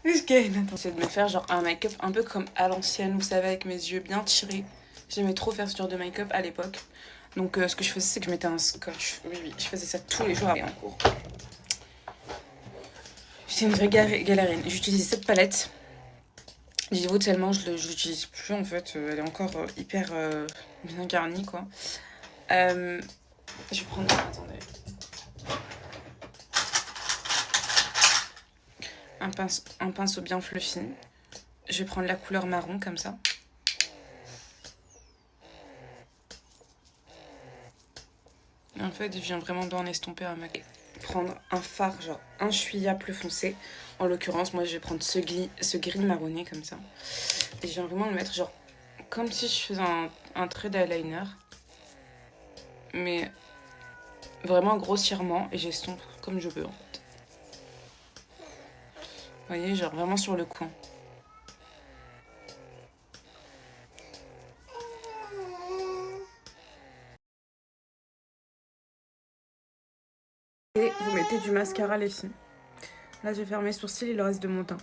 J'essaie de me faire genre un make-up un peu comme à l'ancienne, vous savez, avec mes yeux bien tirés. J'aimais trop faire ce genre de make-up à l'époque. Donc ce que je faisais, c'est que je mettais un scotch. Oui, je faisais ça tous les jours en cours. J'étais une vraie galérienne. J'utilisais cette palette. Dites-vous tellement je l'utilise plus en fait. Elle est encore hyper bien garnie quoi. Je vais prendre... Attendez. Un pinceau bien fluffy. Je vais prendre la couleur marron comme ça. Et en fait, je viens vraiment d'en estomper un maquillage. Prendre un fard, genre un chouïa plus foncé. En l'occurrence, moi, je vais prendre ce gris marronné comme ça. Et je viens vraiment le mettre genre comme si je faisais un trait d'eyeliner. Mais vraiment grossièrement. Et j'estompe comme je veux en fait. Vous voyez, genre vraiment sur le coin. Et vous mettez du mascara les filles. Là, je vais faire mes sourcils et le reste de mon teint.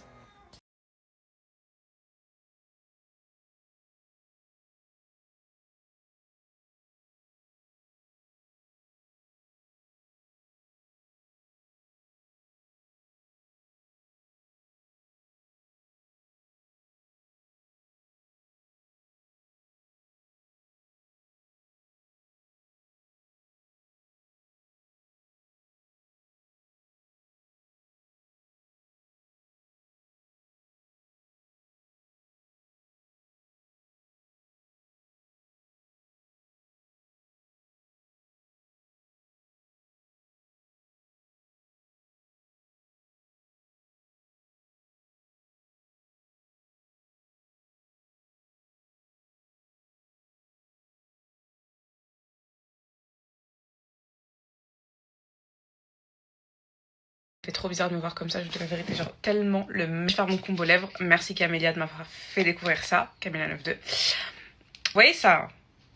C'est trop bizarre de me voir comme ça, je dis la vérité, genre tellement le... Je vais faire mon combo lèvres. Merci Camélia de m'avoir fait découvrir ça, Camélia 92. Vous voyez ça,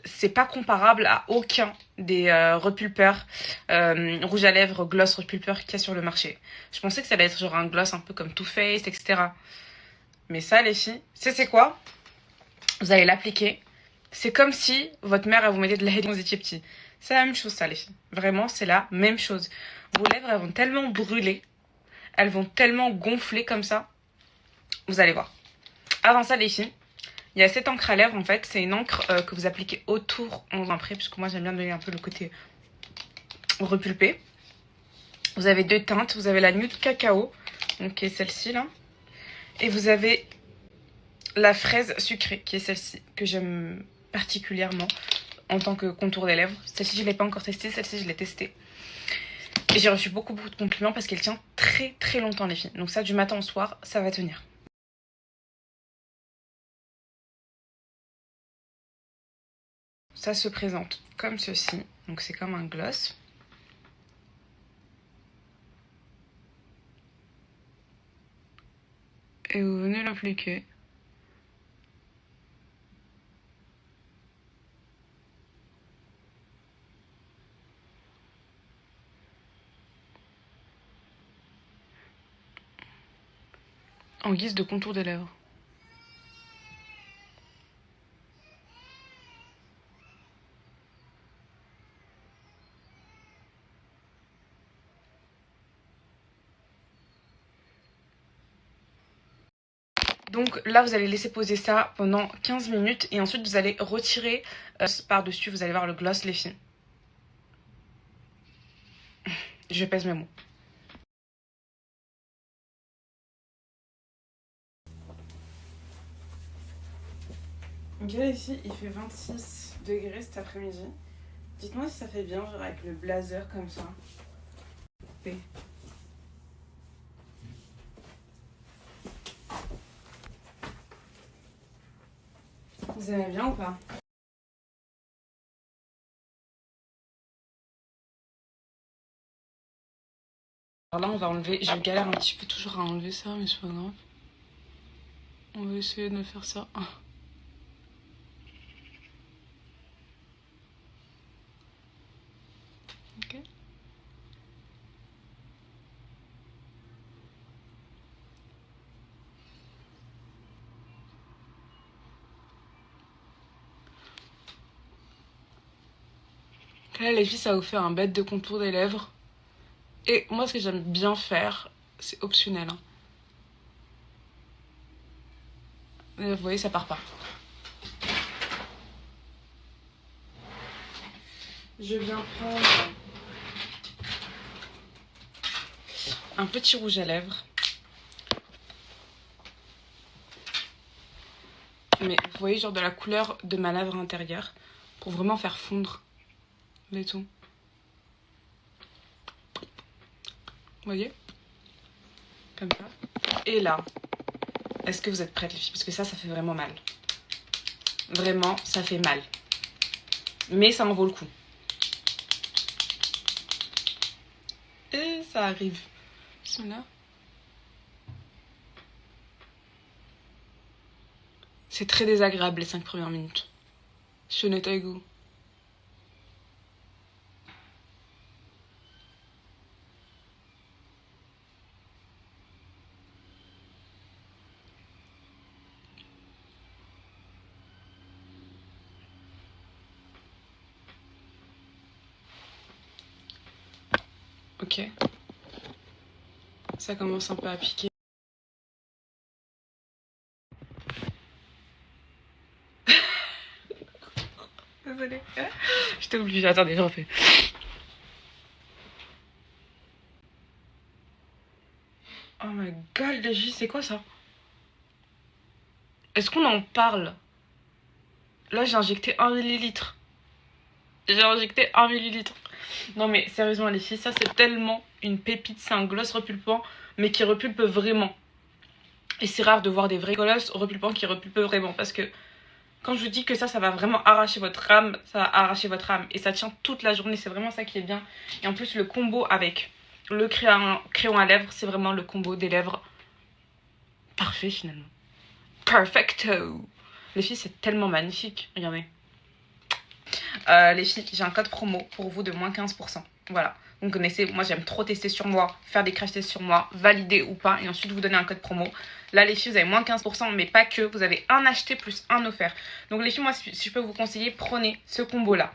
c'est pas comparable à aucun des repulpeurs rouge à lèvres, gloss repulpeur qu'il y a sur le marché. Je pensais que ça allait être genre un gloss un peu comme Too Faced, etc. Mais ça les filles, c'est quoi? Vous allez l'appliquer. C'est comme si votre mère elle vous mettait de la quand vous étiez petit. C'est la même chose ça les filles. Vraiment c'est la même chose. Vos lèvres elles vont tellement brûler, elles vont tellement gonfler comme ça. Vous allez voir. Avant ça les filles, il y a cette encre à lèvres en fait. C'est une encre que vous appliquez autour en après, puisque moi j'aime bien donner un peu le côté repulpé. Vous avez deux teintes. Vous avez la nude cacao, donc qui est celle-ci là. Et vous avez la fraise sucrée, qui est celle-ci, que j'aime particulièrement en tant que contour des lèvres. Celle-ci, je ne l'ai pas encore testée, celle-ci, je l'ai testée. Et j'ai reçu beaucoup de compliments parce qu'elle tient très très longtemps les filles. Donc ça, du matin au soir, ça va tenir. Ça se présente comme ceci. Donc c'est comme un gloss. Et vous venez l'appliquer. En guise de contour des lèvres. Donc là, vous allez laisser poser ça pendant 15 minutes et ensuite vous allez retirer par-dessus, vous allez voir le gloss, les filles. Je pèse mes mots. Ok les filles, il fait 26 degrés cet après-midi. Dites-moi si ça fait bien, genre avec le blazer comme ça. Oui. Vous aimez bien ou pas? Alors là, on va enlever. Je galère un petit peu toujours à enlever ça, mais c'est pas grave. On va essayer de faire ça. Ok. Là, les filles, ça vous fait un bête de contour des lèvres. Et moi, ce que j'aime bien faire, c'est optionnel. Hein. Vous voyez, ça part pas. Je viens prendre un petit rouge à lèvres. Mais vous voyez, genre de la couleur de ma lèvre intérieure. Pour vraiment faire fondre les tout. Vous voyez? Comme ça. Et là, est-ce que vous êtes prêtes les filles? Parce que ça fait vraiment mal. Vraiment, ça fait mal. Mais ça en vaut le coup. Et ça arrive. Là. C'est très désagréable les 5 premières minutes. Je suis honnête avec vous. Ok. Ça commence un peu à piquer. Désolée. J'étais obligée. Attendez, je refais. Oh my god, le jus, c'est quoi ça? Est-ce qu'on en parle? Là, j'ai injecté 1 millilitre. J'ai injecté 1 millilitre. Non mais sérieusement les filles, ça c'est tellement une pépite. C'est un gloss repulpant, mais qui repulpe vraiment. Et c'est rare de voir des vrais gloss repulpants qui repulpent vraiment. Parce que quand je vous dis que ça va vraiment arracher votre âme, ça va arracher votre âme. Et ça tient toute la journée, c'est vraiment ça qui est bien. Et en plus le combo avec le crayon à lèvres, c'est vraiment le combo des lèvres parfait finalement. Perfecto. Les filles, c'est tellement magnifique, regardez. Les filles, j'ai un code promo pour vous de moins 15%. Voilà. Vous me connaissez, moi j'aime trop tester sur moi, faire des crash tests sur moi, valider ou pas, et ensuite vous donner un code promo. Là les filles, vous avez moins 15%, mais pas que, vous avez un acheté plus un offert. Donc les filles, moi si je peux vous conseiller, prenez ce combo là.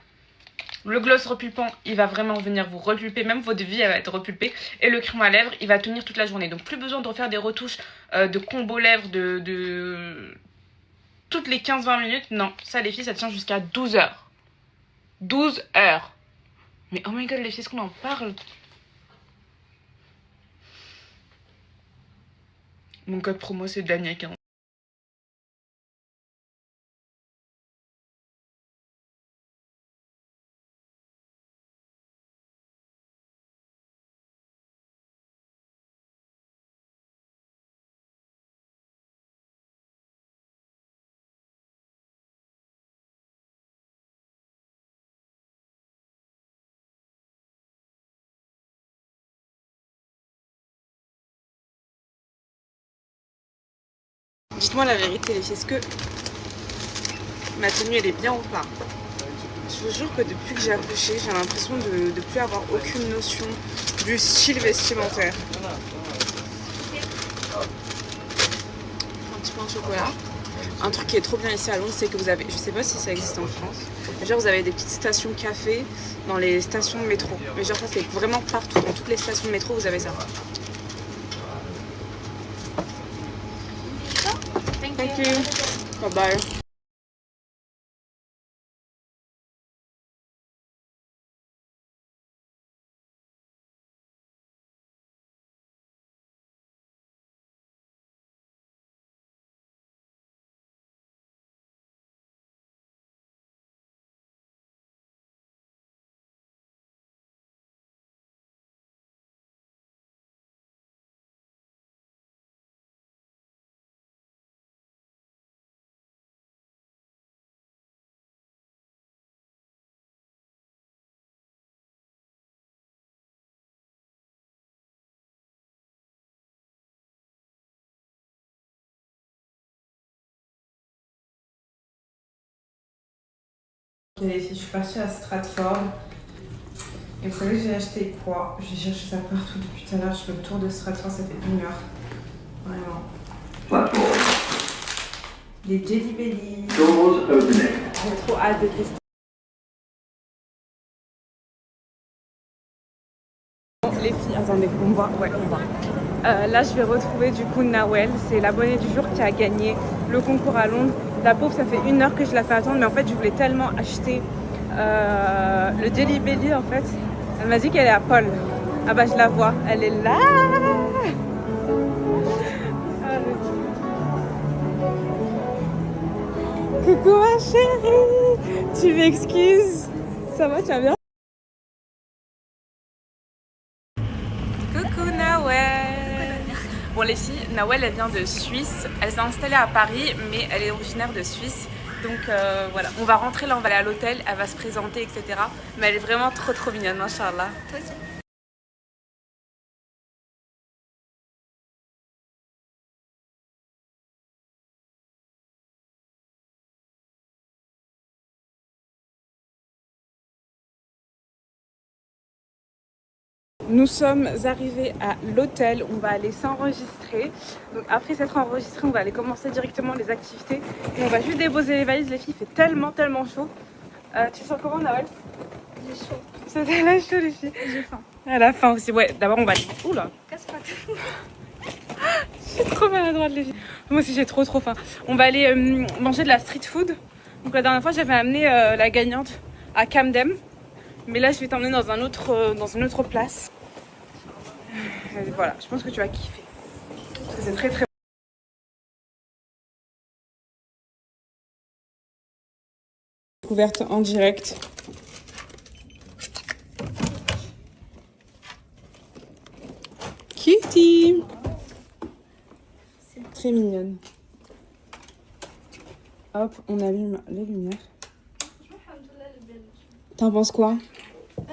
Le gloss repulpant, il va vraiment venir vous repulper, même votre vie elle va être repulpée. Et le crayon à lèvres, il va tenir toute la journée. Donc plus besoin de refaire des retouches de combo lèvres toutes les 15-20 minutes. Non, ça les filles, ça tient jusqu'à 12 heures. 12 heures. Mais oh my god, les filles, est-ce qu'on en parle? Mon code promo, c'est Dania15. Dites-moi la vérité, les filles, est-ce que ma tenue, elle est bien ou pas? Je vous jure que depuis que j'ai accouché, j'ai l'impression de ne plus avoir aucune notion du style vestimentaire. Un petit pain au chocolat. Un truc qui est trop bien ici à Londres, c'est que vous avez, je sais pas si ça existe en France, mais genre vous avez des petites stations café dans les stations de métro. Mais genre ça c'est vraiment partout, dans toutes les stations de métro vous avez ça. Thank you. Bye bye. Ok les filles, je suis partie à Stratford. Et vous savez, j'ai acheté quoi? J'ai cherché ça partout depuis tout à l'heure. Je fais le tour de Stratford, ça fait 1 heure. Vraiment. Des Jelly Belly. J'ai trop hâte de tester. filles. Attendez, on voit. Ouais, on voit. Là, je vais retrouver du coup Nawel. C'est l'abonnée du jour qui a gagné le concours à Londres. La pauvre, ça fait 1 heure que je la fais attendre, mais en fait, je voulais tellement acheter le Jelly Belly en fait. Elle m'a dit qu'elle est à Paul. Ah bah, je la vois. Elle est là. Coucou ma chérie. Tu m'excuses? Ça va, tu vas bien? Coucou Nawel. Bon les filles, Nawel elle vient de Suisse. Elle s'est installée à Paris, mais elle est originaire de Suisse. Donc voilà, on va rentrer là, on va aller à l'hôtel, elle va se présenter, etc. Mais elle est vraiment trop mignonne, machallah. Toi aussi. Nous sommes arrivés à l'hôtel, on va aller s'enregistrer. Donc après s'être enregistré, on va aller commencer directement les activités. Et on va juste déposer les valises, les filles, il fait tellement chaud. Tu sens comment Nawel? J'ai chaud. C'était là chaud les filles. J'ai faim. À la fin aussi, ouais, d'abord on va aller. Oula, Casse pas. je suis trop maladroite les filles. Moi aussi j'ai trop faim. On va aller manger de la street food. Donc la dernière fois j'avais amené la gagnante à Camden. Mais là je vais t'emmener dans dans une autre place. Voilà, je pense que tu vas kiffer. C'est très découverte en direct. Kitty. C'est très mignonne. Hop, on allume les lumières. T'en penses quoi?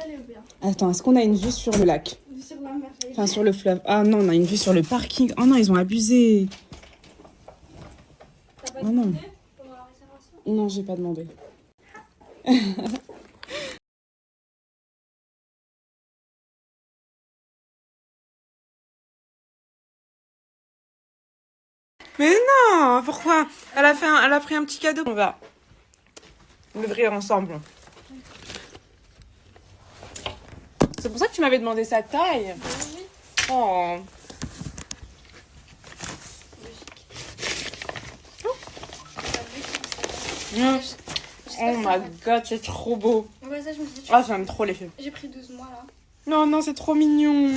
Elle est bien. Attends, est-ce qu'on a une vue sur le lac? Sur la mer. Enfin, sur le fleuve. Ah non, on a une vue sur le parking. Oh non, ils ont abusé. T'as pas Oh non. demandé pour la réservation? Non, j'ai pas demandé. Mais non, pourquoi? Elle a pris un petit cadeau. On va l'ouvrir ensemble. C'est pour ça que tu m'avais demandé sa taille. Oui. Oh. Oh my god, c'est trop beau. Ouais, ça, je me suis dit, Ah, j'aime trop les filles. j'ai pris 12 mois là. Non, c'est trop mignon.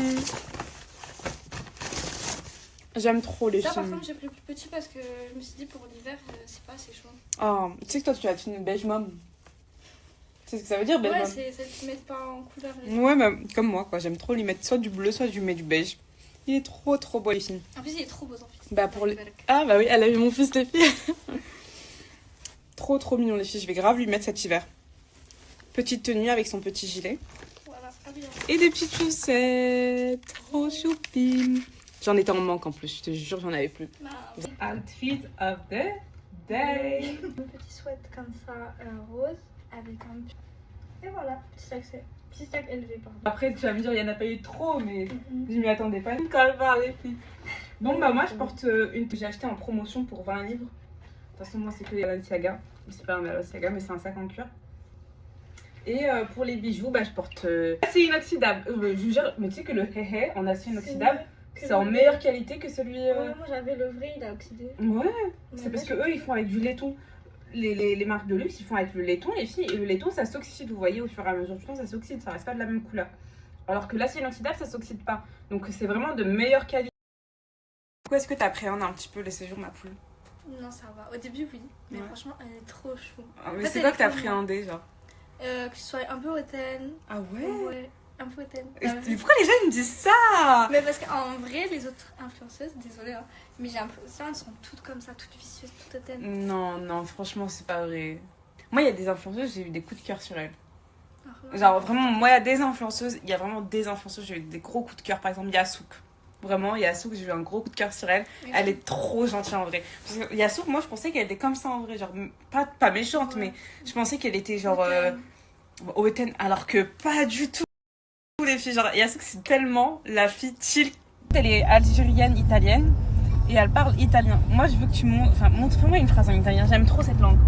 J'aime trop les Ça, par films. contre, j'ai pris plus petit parce que je me suis dit pour l'hiver, c'est pas assez chaud. Oh, tu sais que toi, tu as une beige mom. Tu sais ce que ça veut dire, beige Ouais, mom? c'est celles qui mettent pas en couleur. Les... Ouais, bah, comme moi, quoi. J'aime trop lui mettre soit du bleu, soit du beige. Il est trop beau, les filles. En plus, il est trop beau ton fils. Bah, pour les... Ah, bah oui, elle a eu mon fils, les filles. Trop mignon, les filles. Je vais grave lui mettre cet hiver. Petite tenue avec son petit gilet. Voilà, très bien. Et des petites chaussettes. Trop choupines. J'en étais en manque en plus, je te jure, j'en avais plus. Bah, Outfit of the day. un petit sweat comme ça, rose, avec un... Et voilà, petit sac élevé, pardon. Après, tu vas me dire, il n'y en a pas eu trop, mais je m'y attendais pas. Une calvaire, les filles. Bon, bah, moi, je porte une que j'ai achetée en promotion pour 20 livres. De toute façon, moi, c'est que les Balenciaga. C'est pas un Balenciaga, mais c'est un sac en cuir. Et pour les bijoux, bah, je porte acier inoxydable. Je vous jure, mais tu sais que le hé en acier inoxydable, c'est en meilleure qualité que celui. Ouais, moi j'avais le vrai, il a oxydé. Ouais, c'est parce que eux, ils font avec du laiton. Les marques de luxe, ils font avec le laiton, les filles, et le laiton, ça s'oxyde, vous voyez, au fur et à mesure du temps, ça s'oxyde, ça reste pas de la même couleur. Alors que l'acier inoxydable, ça s'oxyde pas. Donc c'est vraiment de meilleure qualité. Pourquoi est-ce que tu appréhendes un petit peu les séjours, ma poule? Non, ça va. Au début, oui. Mais Ouais. franchement, elle est trop chou. Ah, mais En fait, c'est elle quoi est que t'as comme appréhendé, genre? Que ce soit un peu hautaine. Ah ouais? Ouais, un peu hautaine. Pourquoi les gens ils me disent ça? Mais parce qu'en vrai, les autres influenceuses, désolée, hein, mais j'ai l'impression elles sont toutes comme ça, toutes vicieuses, toutes hautaines. Non, franchement, c'est pas vrai. Moi, il y a des influenceuses, j'ai eu des coups de cœur sur elles. Alors, Genre, vraiment, moi, il y a vraiment des influenceuses, j'ai eu des gros coups de cœur. Par exemple, Yasouk. Vraiment, Yasouk, j'ai eu un gros coup de cœur sur elle. oui. Elle est trop gentille en vrai. Parce que Yasouk, moi, je pensais qu'elle était comme ça en vrai. Genre, pas méchante, Ouais. mais je pensais qu'elle était genre Hautaine. hautaine. Alors que pas du tout, les filles. Genre, Yasouk, c'est tellement la fille chill. Elle est algérienne, italienne. Et elle parle italien. Moi, je veux que tu montre-moi une phrase en italien. J'aime trop cette langue.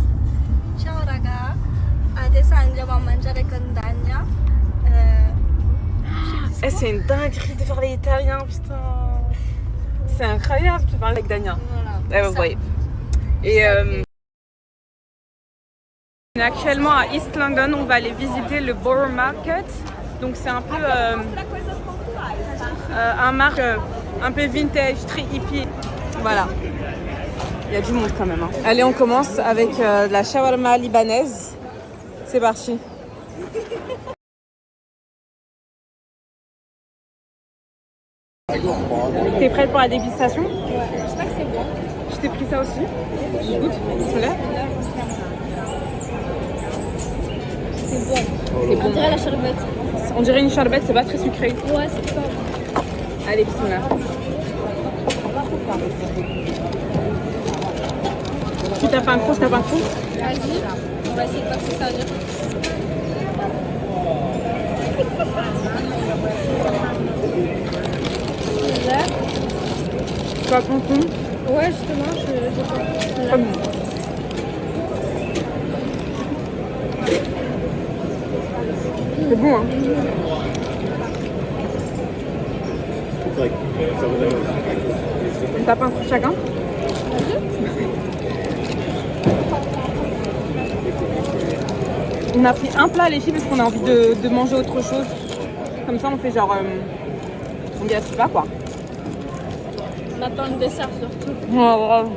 Ciao raga, adesso andiamo a mangiare con Dania. Eh, c'est une dinguerie de faire les Italiens, putain. C'est incroyable de parler avec Dania. Voilà. Ouais. Et on est actuellement à East London, on va aller visiter le Borough Market. Donc c'est un peu un marque un peu vintage, très hippie. Voilà. Il y a du monde quand même. Hein. Allez, on commence avec la shawarma libanaise. C'est parti. T'es prête pour la dégustation? Ouais, j'espère que c'est bon. Je t'ai pris ça aussi. Je goûte. Bismillah. C'est bon. C'est bon. On dirait la charbette. On dirait une charbette, c'est pas très sucré. Ouais, c'est pas bon. Allez, bismillah. Tu tapes un coup, je tape un coup. Vas-y, on va essayer de passer ça à dire. Tu vas prendre coup. Ouais, justement, je pense. Comme c'est bon, hein. On tape un coup chacun. On a pris un plat les filles parce qu'on a envie de manger autre chose. Comme ça on fait genre on gaspille pas quoi. On attend le dessert surtout. Oh, bravo.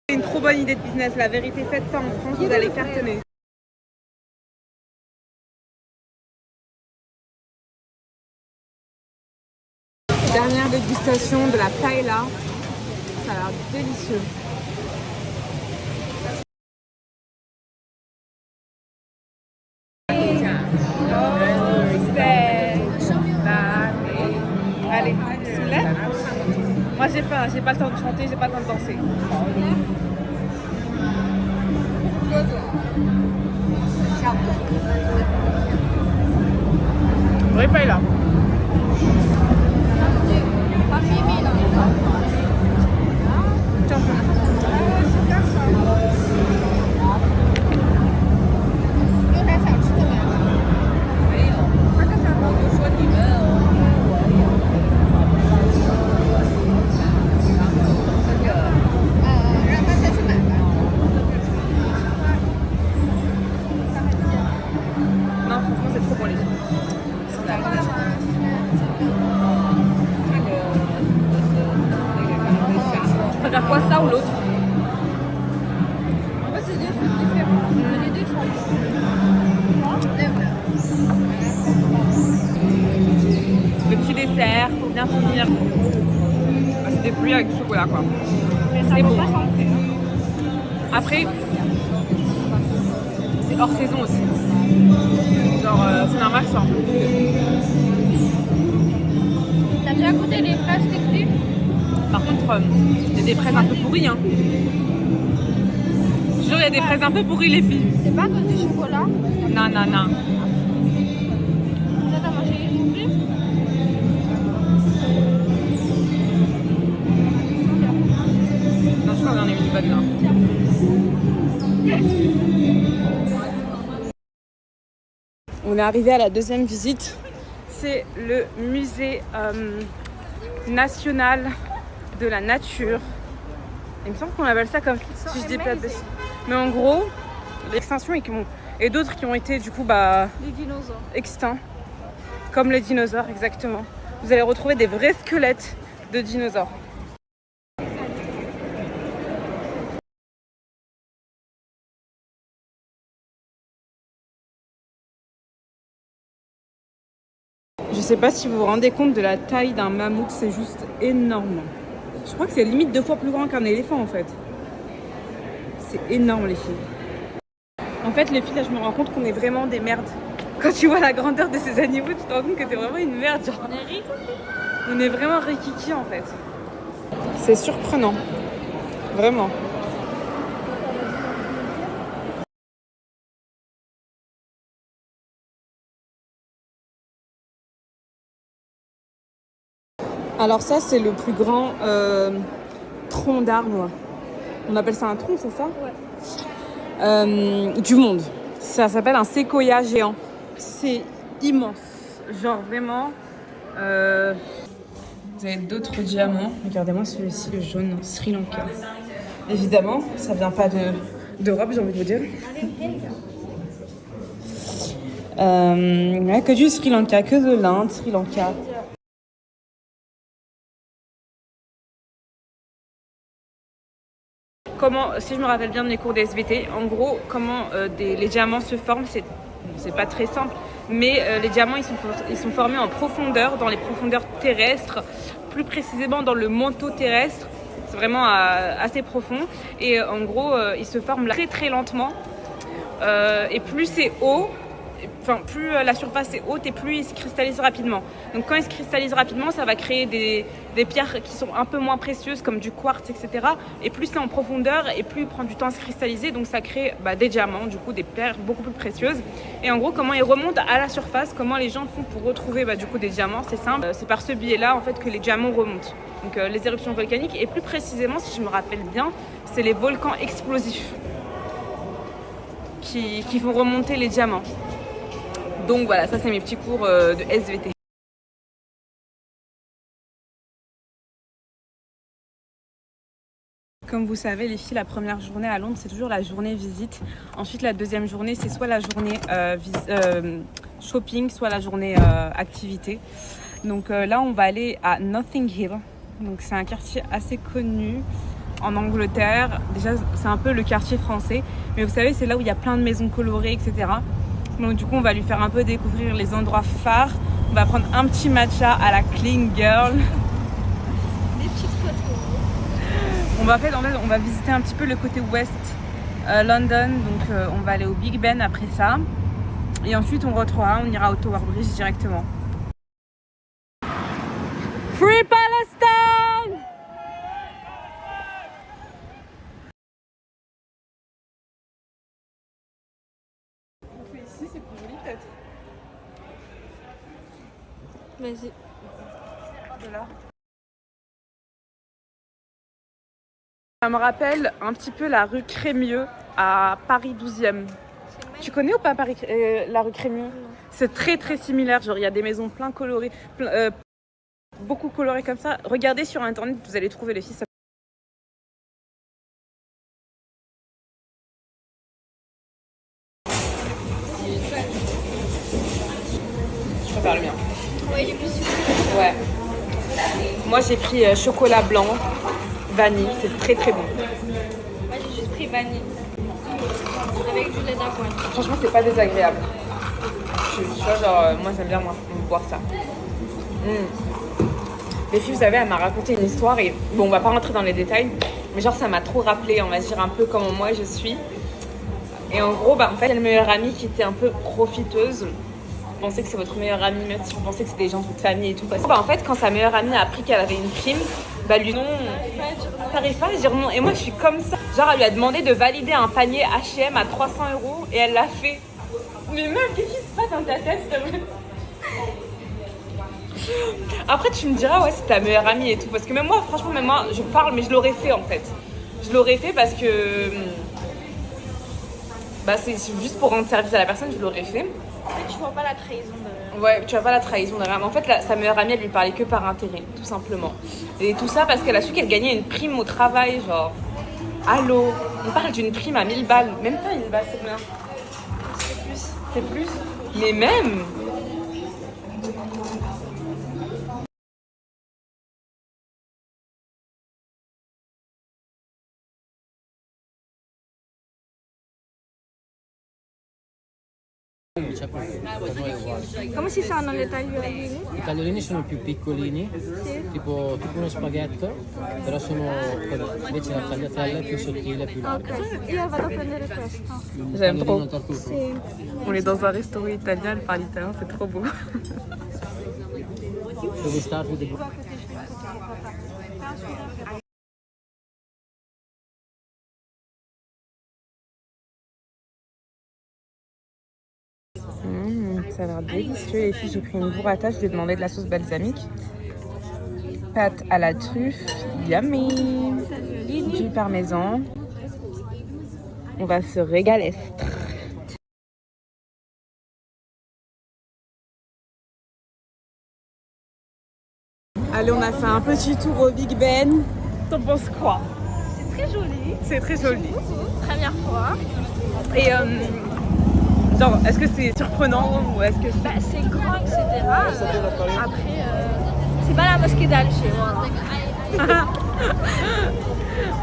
C'est une trop bonne idée de business, la vérité, faites ça en France, vous allez cartonner. Dernière dégustation de la paella, ça a l'air délicieux. Allez, bismillah. Moi j'ai faim, j'ai pas le temps de chanter, j'ai pas le temps de danser. Vraie paella. Non, franchement c'est trop bon les filles. Tu préfères quoi, ça ou l'autre? En fait, c'est deux trucs différents. Les deux sont Le petit dessert pour bien finir. Bah, c'est des fruits avec du chocolat quoi. C'est bon. Après, c'est hors saison aussi. Genre, c'est normal que ça soit un peu coûteux. T'as déjà goûté les fraises piquées? Par contre, il y a des fraises un peu pourries. Hein. Je jure, il y a des fraises un peu pourries les filles. C'est pas à cause du chocolat? Non. Toi, t'as mangé les piquées? Non, je crois qu'on en a mis du bug là. On est arrivé à la deuxième visite. C'est le musée national de la nature. Il me semble qu'on appelle ça comme si je dis pas de bêtises. Mais en gros, l'extinction et d'autres qui ont été du coup Les dinosaures. extincts, comme les dinosaures exactement. Vous allez retrouver des vrais squelettes de dinosaures. Je sais pas si vous vous rendez compte de la taille d'un mammouth, c'est juste énorme. Je crois que c'est limite 2 fois plus grand qu'un éléphant en fait. C'est énorme les filles. En fait les filles là je me rends compte qu'on est vraiment des merdes. Quand tu vois la grandeur de ces animaux, tu te rends compte que t'es vraiment une merde. Genre. On est vraiment rikiki en fait. C'est surprenant. Vraiment. Alors ça c'est le plus grand tronc d'arbre On appelle ça un tronc, c'est ça? Ouais. Du monde. Ça s'appelle un séquoia géant. C'est immense. Genre vraiment. Vous avez d'autres diamants. Regardez-moi celui-ci, le jaune, Sri Lanka. Évidemment, ça vient pas d'Europe, j'ai envie de vous dire. Ouais, que du Sri Lanka, que de l'Inde, Sri Lanka. Comment, si je me rappelle bien de mes cours de SVT, en gros, comment les diamants se forment, c'est pas très simple, mais les diamants ils sont formés en profondeur, dans les profondeurs terrestres, plus précisément dans le manteau terrestre. C'est vraiment assez profond et en gros ils se forment très très lentement et plus c'est haut, enfin plus la surface est haute et plus il se cristallise rapidement. Donc quand il se cristallise rapidement, ça va créer des pierres qui sont un peu moins précieuses comme du quartz, etc. Et plus c'est en profondeur et plus il prend du temps à se cristalliser, donc ça crée des diamants, du coup des pierres beaucoup plus précieuses. Et en gros comment ils remontent à la surface, comment les gens font pour retrouver du coup des diamants, c'est simple, c'est par ce biais-là en fait que les diamants remontent. Donc les éruptions volcaniques et plus précisément, si je me rappelle bien, c'est les volcans explosifs qui font remonter les diamants. Donc voilà, ça c'est mes petits cours de SVT. Comme vous savez les filles, la première journée à Londres c'est toujours la journée visite. Ensuite la deuxième journée c'est soit la journée shopping, soit la journée activité. Donc là on va aller à Notting Hill. Donc c'est un quartier assez connu en Angleterre. Déjà c'est un peu le quartier français. Mais vous savez c'est là où il y a plein de maisons colorées, etc. Donc du coup on va lui faire un peu découvrir les endroits phares. On va prendre un petit matcha à la Clean Girl. Des petites photos. On va visiter un petit peu le côté ouest London. Donc on va aller au Big Ben après ça. Et ensuite on ira au Tower Bridge directement. Free Palestine! On fait ici, c'est plus joli peut-être. Vas-y. De là. Ça me rappelle un petit peu la rue Crémieux à Paris 12e. Tu connais ou pas la rue Crémieux? C'est très très similaire, genre il y a des maisons plein colorées, beaucoup colorées comme ça. Regardez sur internet, vous allez trouver les filles. Je préfère le mien. Ouais, il est plus sucré. Ouais. Moi j'ai pris chocolat blanc, vanille, c'est très très bon. Moi j'ai juste pris vanille. Avec du lait d'avoine. Franchement c'est pas désagréable. Tu vois genre moi j'aime bien boire ça. Les filles, vous savez, elle m'a raconté une histoire et bon, on va pas rentrer dans les détails, mais genre ça m'a trop rappelé, on va dire un peu comment moi je suis. Et en gros, en fait, elle a une meilleure amie qui était un peu profiteuse. Vous pensez que c'est votre meilleure amie, même si vous pensez que c'est des gens de votre famille et tout. Parce que, en fait, quand sa meilleure amie a appris qu'elle avait une prime, lui non, t'arrives pas à dire non. Et moi, je suis comme ça. Genre, elle lui a demandé de valider un panier H&M à 300 € et elle l'a fait. Mais meuf, qu'est-ce qui se passe dans ta tête, s'il te plaît? Après tu me diras ouais c'est ta meilleure amie et tout parce que même moi franchement je parle mais je l'aurais fait en fait. Je l'aurais fait parce que c'est juste pour rendre service à la personne, je l'aurais fait. En fait tu vois pas la trahison de... Ouais, tu vois pas la trahison derrière. Mais en fait sa meilleure amie elle lui parlait que par intérêt, tout simplement. Et tout ça parce qu'elle a su qu'elle gagnait une prime au travail, genre allô, on parle d'une prime à 1000 balles, même pas 1000 balles, c'est combien? C'est plus. Mais même C'è per noi è uguale. Come si fanno le tagliolini? I tagliolini sono più piccolini, tipo uno spaghetto, però sono invece la tagliatella è più sottile, più larga. Ok, io vado a prendere questo. Il J'aime tagliolino trop. tartufo. Sì. On est dans un restaurant italien, elle parle italien, c'est trop beau. So we start with the Ça a l'air délicieux les filles, j'ai pris une burrata, je lui ai demandé de la sauce balsamique. pâtes à la truffe. Yummy. Du parmesan. On va se régaler. Allez, on a fait un petit tour au Big Ben. T'en penses quoi? C'est très joli. C'est très joli. Première fois. Et genre, est-ce que c'est surprenant ou est-ce que Bah, c'est grand, etc. Après, c'est pas la mosquée d'Alger, voilà.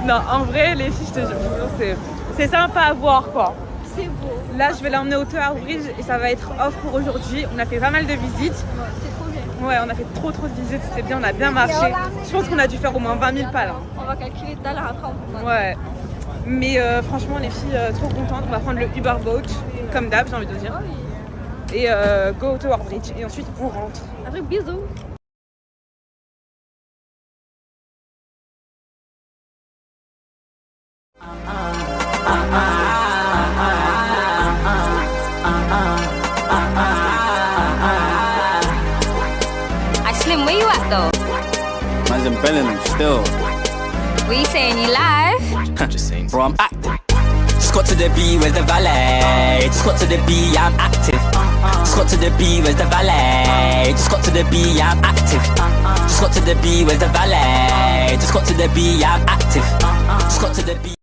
Non, en vrai, les filles, je te jure, c'est sympa à voir, quoi. C'est beau. Là, je vais l'emmener au Tower Bridge et ça va être off pour aujourd'hui. On a fait pas mal de visites. C'est trop bien. Ouais, on a fait trop de visites, c'était bien, on a bien marché. Je pense qu'on a dû faire au moins 20 000 pas là. On va calculer tout à l'heure après. Ouais. Mais franchement, les filles, trop contentes. On va prendre le Uber Boat, comme d'hab, j'ai envie de dire. Et go au Tower Bridge. Et ensuite, on rentre. Après, bisous. Slim, where you at though? Man's in Bellingham still. What you saying? You live? Just saying, bro, I'm active. Just got to the B, where's the valet? Just got to the B, I'm active. Just got to the B, where's the valet? Just got to the B, I'm active. Just got to the B, where's the valet? Just got to the B, I'm active. Just got to the B.